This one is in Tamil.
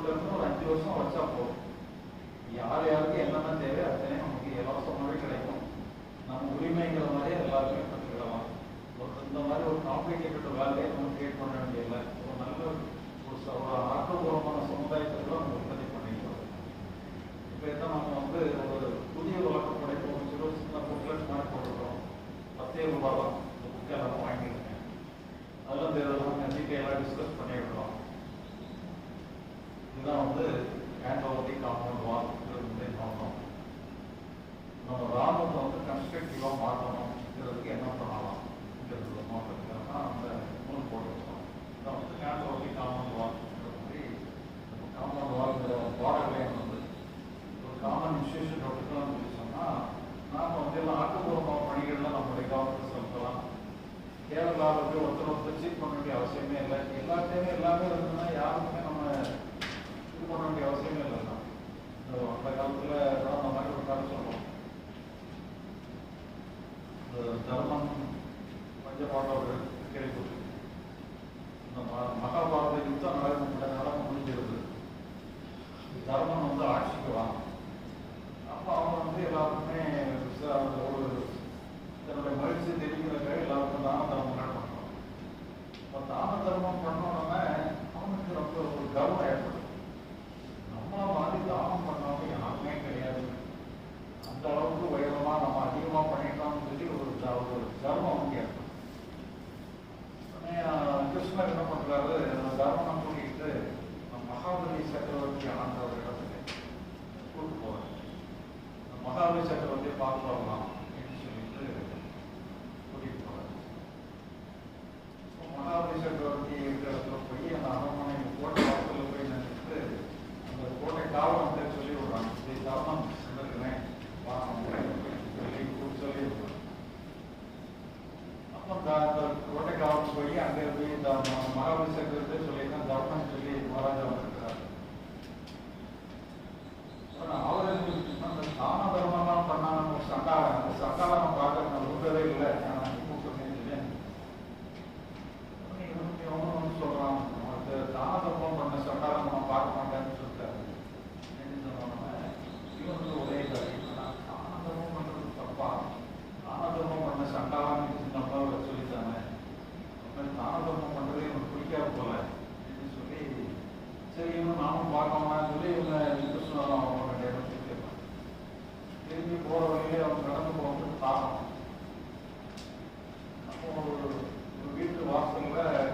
இருந்து ஒரு 5 வருஷம் வச்சா போதும். யார் யாருக்கு என்னென்ன தேவை அத்தனை நமக்கு இலவசமாகவே கிடைக்கும். நம்ம உரிமைங்கிற மாதிரியே எல்லாருமே கற்றுக்கிடலாம். இந்த மாதிரி ஒரு காம்ப்ளிகேட்டட் வேலையை நம்ம கிரியேட் பண்ண வேண்டியதில்லை. ஒரு நல்ல ஒரு ஆக்கப்பூர்வமான சமுதாயத்தை கூட நம்ம உற்பத்தி பண்ணிக்கிறோம். இப்போ தான் நம்ம ஒரு புதிய உலகம் படைப்போம் சின்ன புக்லெட் மாதிரி போட்டுருக்கோம். 10 ரூபாய் தான் இந்த புக்கை எல்லாரும் வாங்கியிருக்கேன். அதெல்லாம் இதெல்லாம் டீட்டெயிலாக டிஸ்கஸ் பண்ணிவிடுறோம். இதுதான் கேண்டோவர்டி காம்பவுண்ட் வால் நோக்கம். நம்ம ராணுவத்தை கன்ஸ்ட்ரக்டிவாக மாற்றணுங்கிறதுக்கு என்ன பண்ணலாம் நோக்கத்துக்காக அந்த நூல் போட்டுருக்கோம். இதான் கேண்டோவர்டி காம்பவுண்ட் வால்ங்கிற மாதிரி காம்பவுண்ட் வால்ங்கிற பாடலே ஒரு காமன் இன்ஸ்டியூஷன் இருக்கணும்னு சொல்லி சொன்னால் நாம் எல்லாம் ஆக்கப்பூர்வமான பணிகளில் நம்மளுடைய கவனத்தை செலுத்தலாம். கேரளாவில் ஒருத்தர் சீட் பண்ண வேண்டிய அவசியமே இல்லை. எல்லாத்தையுமே எல்லாமே இருந்ததுன்னா யாருக்குமே நம்ம இது பண்ண வேண்டிய அவசியமே இல்லை தான். அந்த காலத்தில் அந்த மாதிரி ஒரு கதை சொல்லுவோம். இந்த தர்மம் பஞ்சபாண்டவர்கள் கேள்விப்பட்டு இந்த மகாபாரத யுத்தம் நடந்து முடிஞ்சிருது. தர்மம் ஆட்சிக்கு வாங்க. அப்போ அவங்க எல்லாருக்குமே ஒரு தன்னுடைய மகிழ்ச்சி தெரிவிக்கிறதுக்காக எல்லாருக்கும் தான தர்மங்கள் பண்ணுறோம். இப்போ தான தர்மம் பண்ணோன்னே அவனுக்கு ரொம்ப ஒரு கர்வம் ஏற்படும். நம்மளை மாதிரி தானம் பண்ணவங்க யாருமே கிடையாது, அந்த அளவுக்கு உயரமாக நம்ம அதிகமாக பண்ணிட்டோம்னு சொல்லி ஒரு கர்வம் அவனுக்கு ஏற்படும். கிருஷ்ணர் என்ன பண்ணுறாரு, அந்த தர்மம் கூட்டிகிட்டு மகாபலி சக்கரவர்த்தி ஆண்ட ஒரு இடத்துக்கு கூட்டு போகிறார். மகாபலி சக்கரவர்த்தியை பார்த்து வரலாம் அப்படின்னு சொல்லிட்டு கூட்டிகிட்டு போகிறார். மகாபலி சக்கரவர்த்தி இருக்கிற இடத்துல போய் அந்த அரண்மனை கோட்டை வாசலில் போய் நினைச்சிட்டு அந்த கோட்டை காவலம் பேர் சொல்லி விடுறாங்க. இது தர்மம் செஞ்சிருக்கிறேன் சொல்லி சொல்லி விடுறாங்க. அப்போ அந்த கோட்டை காவலம் போய் அங்கே போய் மகாபலி சக்கரவர்த்தி சொல்லியிருக்கேன் தர்மம் சொல்லி மகாராஜா வந்திருக்கிறார். அவர் அந்த தான தர்மம்லாம் பண்ணாங்க. அந்த சண்டாளம் பார்க்க நான் விரும்பவே இல்லை, சொல்றான். தான தர்மம் பண்ண சண்டாளம் நம்ம பார்க்க மாட்டேன்னு சொல்லிட்டாரு. இவங்க ஒரே தான தர்மம் பண்றது தப்பா, தான தர்மம் பண்ண சண்டாளம் நம்ம சொல்லித்தானே, தான தர்மம் பண்றதே இவனுக்கு பிடிக்காது போல அப்படின்னு சொல்லி சரி இவங்க நானும் பார்க்கணும்னு சொல்லி இவங்க கிருஷ்ணரும் அவங்க கேட்பாங்க. திரும்பி போகிற வழியிலே அவங்க கடந்து போகிறது தாகம். அப்போ ஒரு வீட்டு வாசலில்